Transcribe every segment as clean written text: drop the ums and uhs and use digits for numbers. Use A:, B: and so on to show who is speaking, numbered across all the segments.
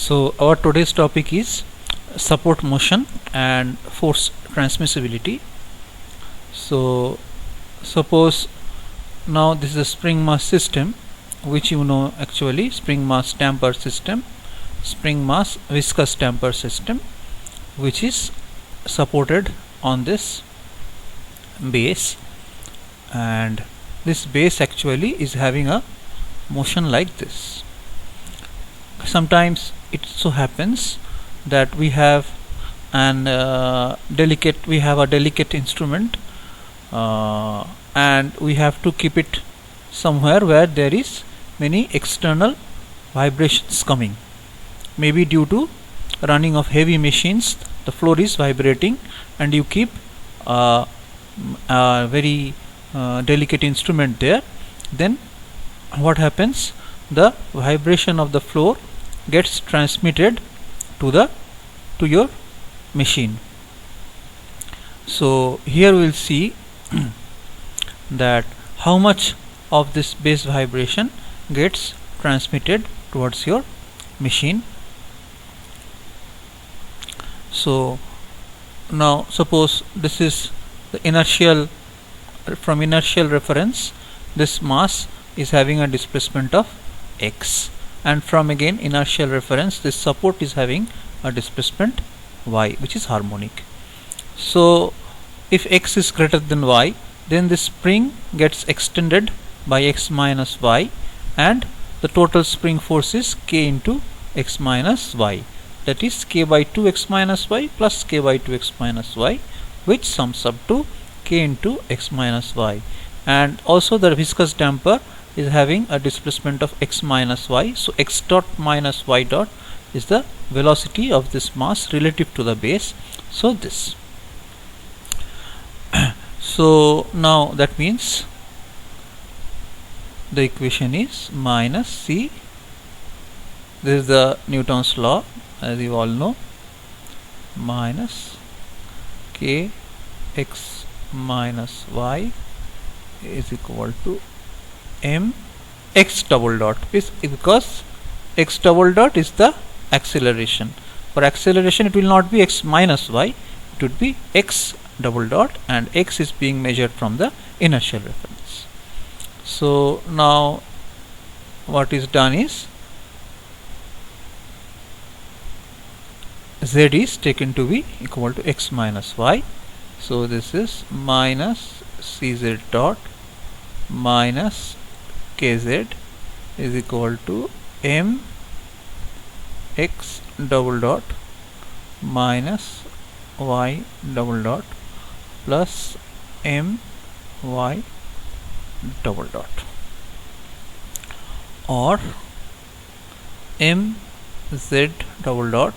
A: So our today's topic is support motion and force transmissibility. So suppose now this is a spring mass system, which you know actually spring mass damper system, spring mass viscous damper system, which is supported on this base, and this base actually is having a motion like this. Sometimes it so happens that we have a delicate instrument, and we have to keep it somewhere where there is many external vibrations coming. Maybe due to running of heavy machines, the floor is vibrating, and you keep a very delicate instrument there. Then what happens? The vibration of the floor gets transmitted to your machine. So here we will see that how much of this base vibration gets transmitted towards your machine. So now suppose this is the inertial, from inertial reference this mass is having a displacement of x, and from again inertial reference this support is having a displacement y, which is harmonic. So if x is greater than y, then this spring gets extended by x minus y, and the total spring force is k into x minus y, that is k by 2x minus y plus k by 2x minus y, which sums up to k into x minus y. And also the viscous damper is having a displacement of x minus y, so x dot minus y dot is the velocity of this mass relative to the base. So this so now that means the equation is minus c, this is the Newton's law as you all know, minus k x minus y is equal to m x double dot, because x double dot is the acceleration. For acceleration it will not be x minus y, it would be x double dot, and x is being measured from the inertial reference. So now what is done is z is taken to be equal to x minus y, so this is minus cz dot minus kz is equal to m x double dot minus y double dot plus m y double dot, or m z double dot,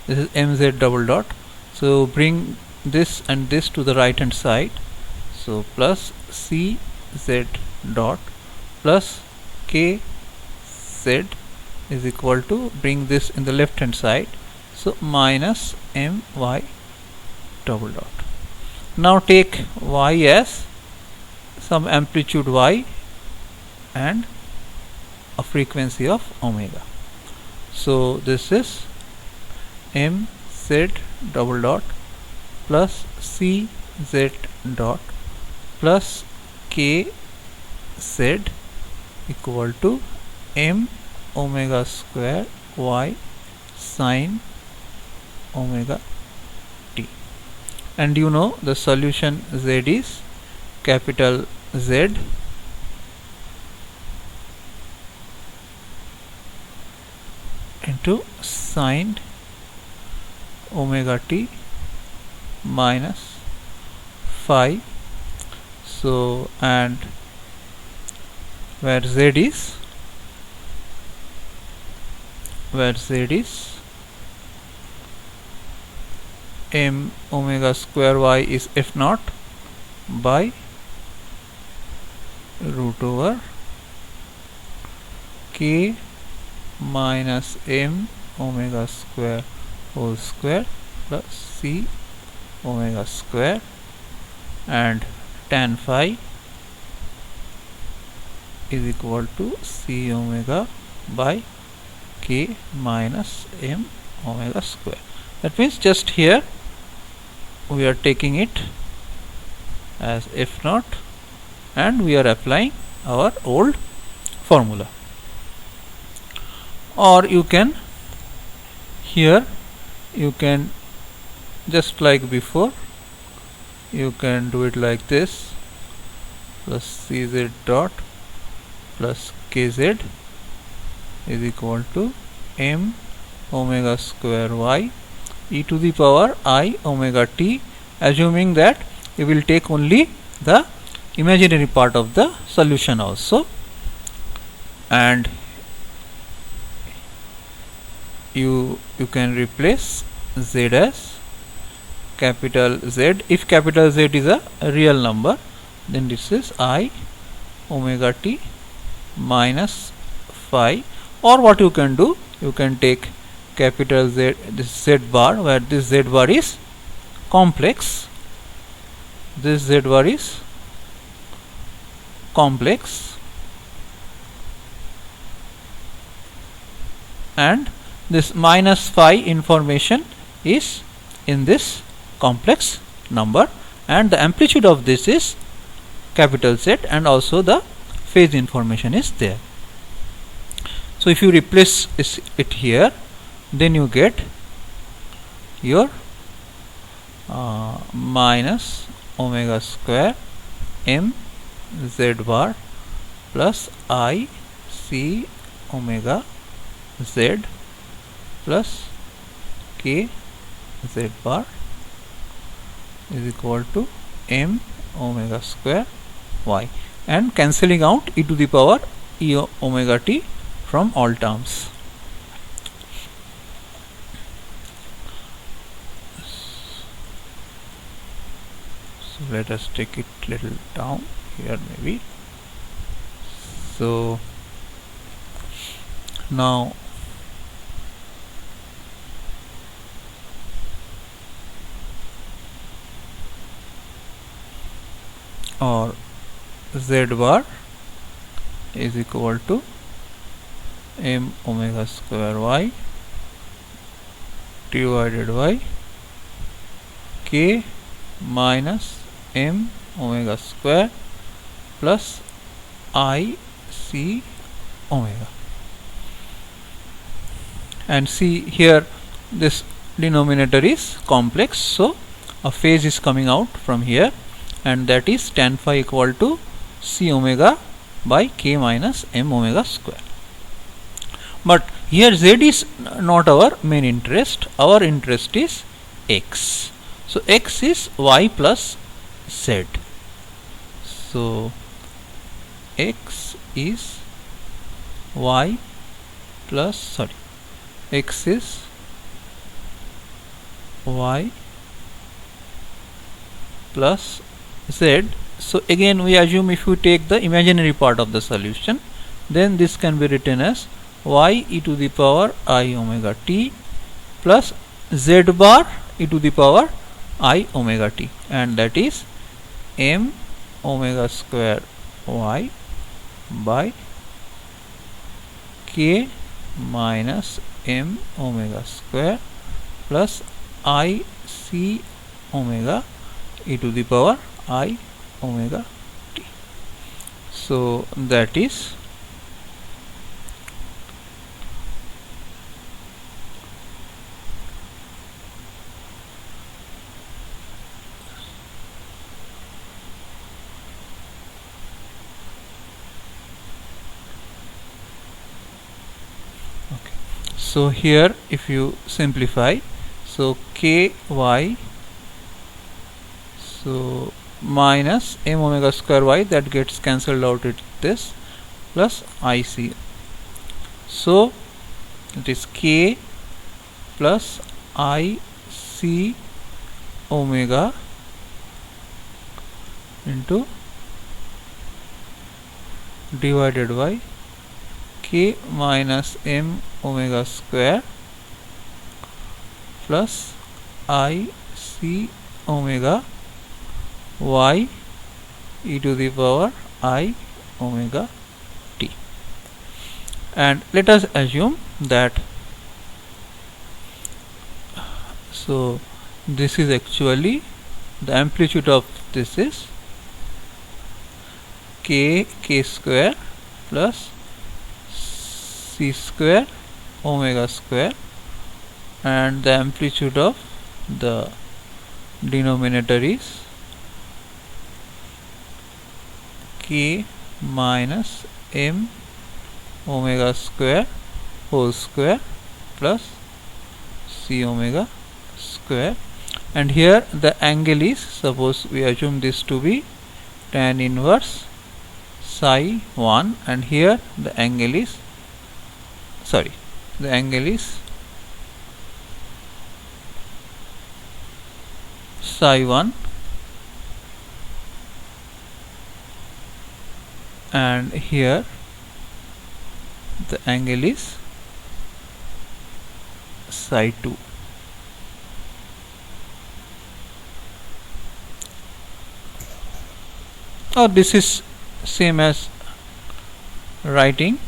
A: this is mz double dot, so bring this and this to the right hand side, so plus c z dot plus k z is equal to, bring this in the left hand side, so minus m y double dot. Now take y as some amplitude y and a frequency of omega, so this is m z double dot plus c z dot plus k z equal to m omega square y sine omega t, and you know the solution z is capital Z into sine omega t minus phi. So and where z is m omega square y is f naught by root over k minus m omega square whole square plus c omega square, and tan phi is equal to c omega by k minus m omega square. That means just here we are taking it as f naught and we are applying our old formula. Or you can, here you can, just like before, you can do it like this, plus cz dot plus kz is equal to m omega square y e to the power I omega t, assuming that you will take only the imaginary part of the solution also, and you can replace z as capital Z. If capital Z is a real number, then this is I omega t minus phi. Or what you can do, you can take capital Z, this Z bar, where this Z bar is complex, this Z bar is complex, and this minus phi information is in this complex number, and the amplitude of this is capital Z, and also the phase information is there. So if you replace it here, then you get your minus omega square m z bar plus I c omega z plus k z bar is equal to m omega square y, and cancelling out e to the power e omega t from all terms. So let us take it little down here maybe. So now or z bar is equal to m omega square y divided by k minus m omega square plus I c omega. And see here, this denominator is complex, so a phase is coming out from here, and that is tan phi equal to c omega by k minus m omega square. But here z is not our main interest, our interest is x. So x is y plus z. So x is y plus, x is y plus z. So again we assume, if we take the imaginary part of the solution, then this can be written as y e to the power I omega t plus z bar e to the power I omega t, and that is m omega square y by k minus m omega square plus I c omega e to the power I omega t. So that is okay. So here if you simplify, so ky, so minus m omega square y, that gets cancelled out with this, plus ic. So it is k plus ic omega into divided by k minus m omega square plus ic omega y e to the power I omega t. And let us assume that so this is actually the amplitude of this is k square plus c square omega square, and the amplitude of the denominator is k minus m omega square whole square plus c omega square. And here the angle is, suppose we assume this to be tan inverse psi 1, and here the angle is psi 1, and here the angle is psi 2. This is same as writing.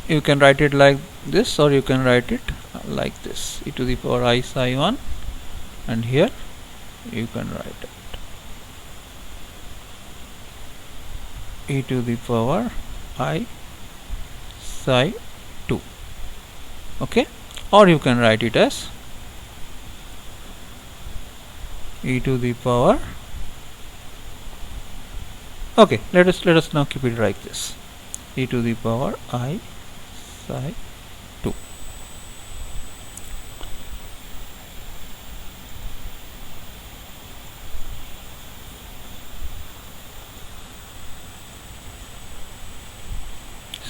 A: You can write it like this, or you can write it like this, e to the power I psi 1, and here you can write it e to the power I psi 2. Okay, or you can write it as e to the power, okay, let us now keep it like this, e to the power I psi 2.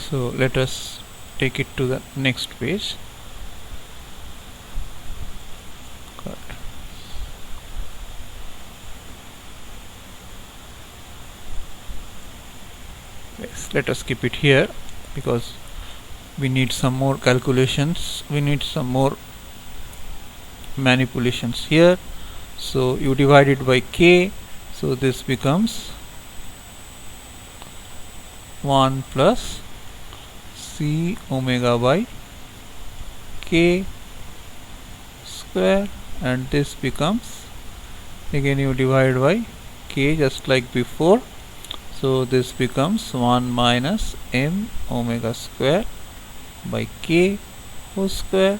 A: So let us take it to the next page. Yes, let us keep it here because we need some more calculations, we need some more manipulations here. So you divide it by k, so this becomes 1 plus c omega by k square, and this becomes, again you divide by k just like before, so this becomes 1 minus m omega square by k whole square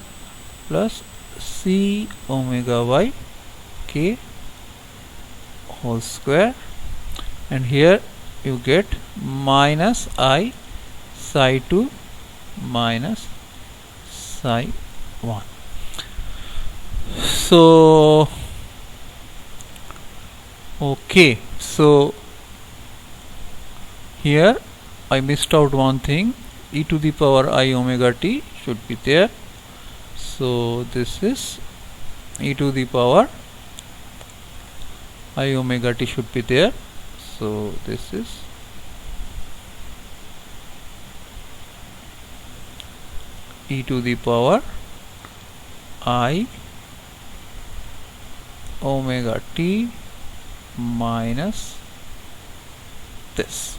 A: plus c omega by k whole square, and here you get minus I psi 2 minus psi 1. So okay, so here I missed out one thing, e to the power I omega t should be there, so this is e to the power I omega t should be there, so this is e to the power I omega t minus this.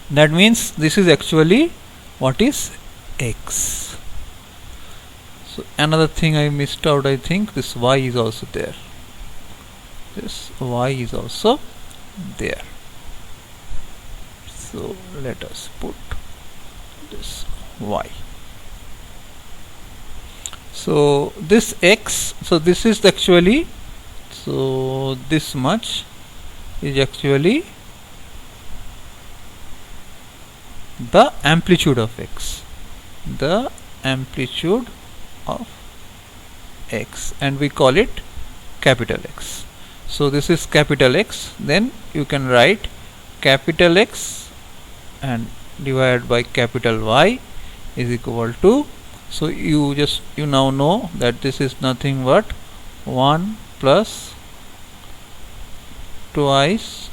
A: That means this is actually what is x. So another thing I missed out, I think this y is also there, this y is also there, so let us put this y. So this x, so this is actually, so this much is actually the amplitude of x, the amplitude of x, and we call it capital X. So this is capital X, then you can write capital X and divided by capital Y is equal to, so you now know that this is nothing but 1 plus twice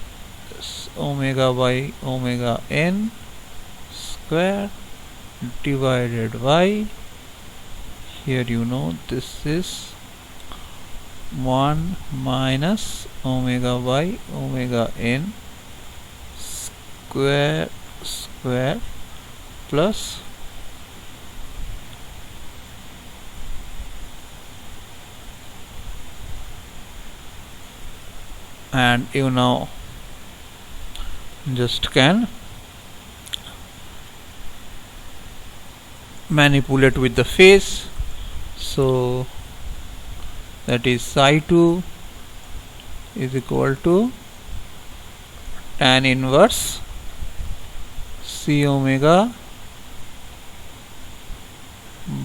A: omega by omega n square divided by, here you know this is 1 minus omega by omega n square plus and you now just can manipulate with the phase. So that is psi 2 is equal to tan inverse c omega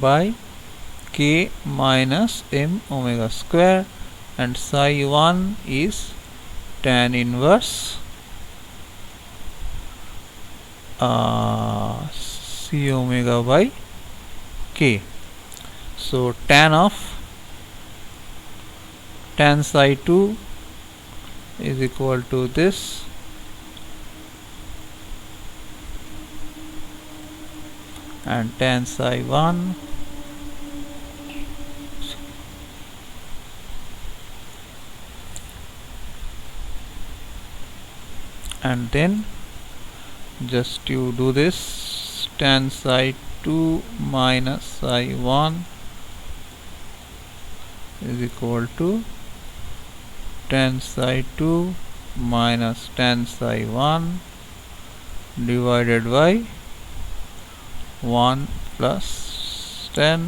A: by k minus m omega square, and psi 1 is tan inverse c omega by k. So tan psi 2 is equal to this and tan psi 1 and then just you do this tan psi 2 minus psi 1 is equal to tan psi 2 minus tan psi 1 divided by 1 plus tan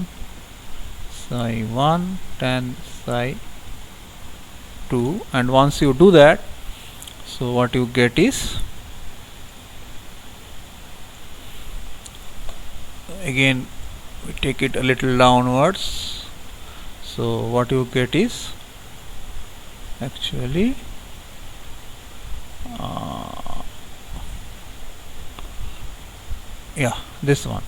A: psi 1 tan psi 2, and once you do that, so what you get is, again we take it a little downwards, so what you get is actually yeah, this one.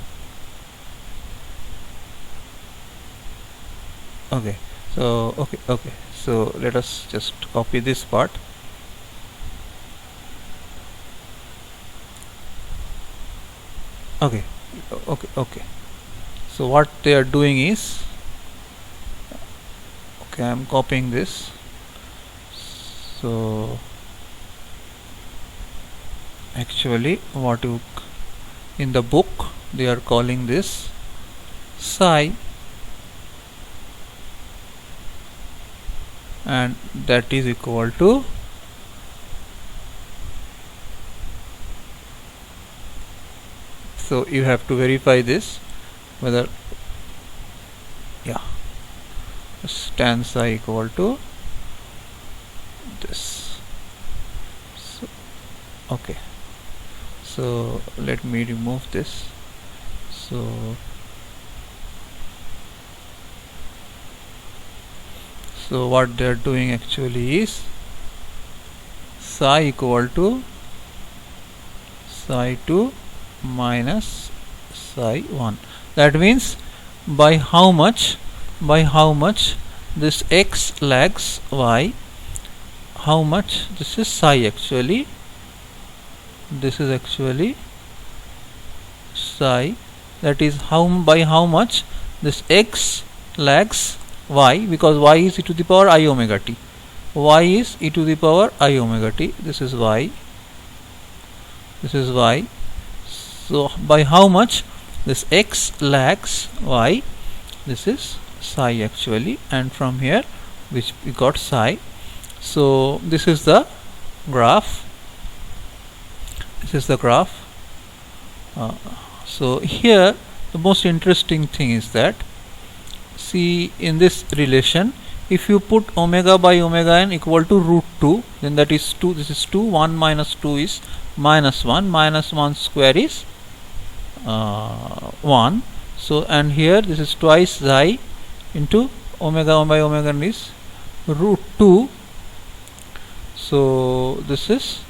A: Okay, so okay, so let us just copy this part. Okay, so what they are doing is, okay, I am copying this. So actually what you in the book they are calling this psi, and that is equal to so you have to verify this whether tan psi equal to this. So, okay, so let me remove this. So what they are doing actually is psi equal to psi 2 minus psi 1. That means by how much this x lags y, how much this is psi actually, this is actually psi, that is by how much this x lags y, because y is e to the power I omega t, y is e to the power I omega t, this is y, this is y. So by how much this x lags y, this is psi actually, and from here which we got psi. So this is the graph, so here the most interesting thing is that, see, in this relation, if you put omega by omega n equal to root 2, then that is 2, this is 2, 1 minus 2 is minus 1, minus 1 square is 1. So and here this is twice psi into omega by omega n is root 2. So this is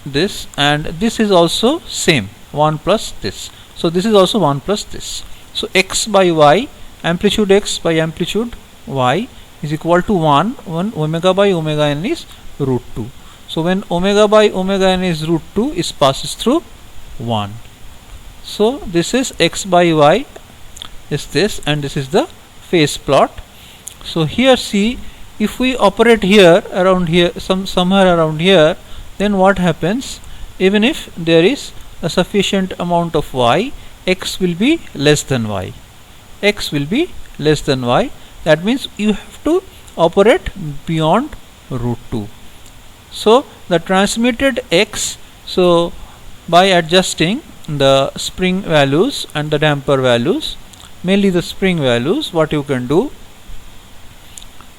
A: this, and this is also same, 1 plus this. So this is also 1 plus this. So x by y, amplitude x by amplitude y is equal to 1 when omega by omega n is root 2. So when omega by omega n is root 2, it passes through 1. So this is x by y is this, and this is the phase plot. So here see, if we operate here around here, somewhere around here, then what happens, even if there is a sufficient amount of y, x will be less than y. X will be less than y. That means you have to operate beyond root 2. So the transmitted x, so by adjusting the spring values and the damper values, mainly the spring values, what you can do,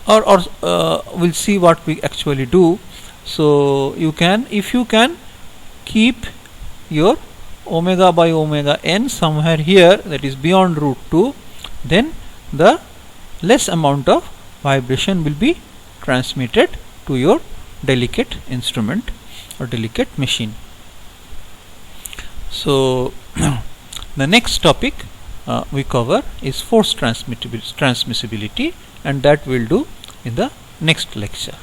A: or we'll see what we actually do. So you can, if you can keep your omega by omega n somewhere here, that is beyond root 2, then the less amount of vibration will be transmitted to your delicate instrument or delicate machine. So the next topic we cover is force transmissibility, and that we'll do in the next lecture.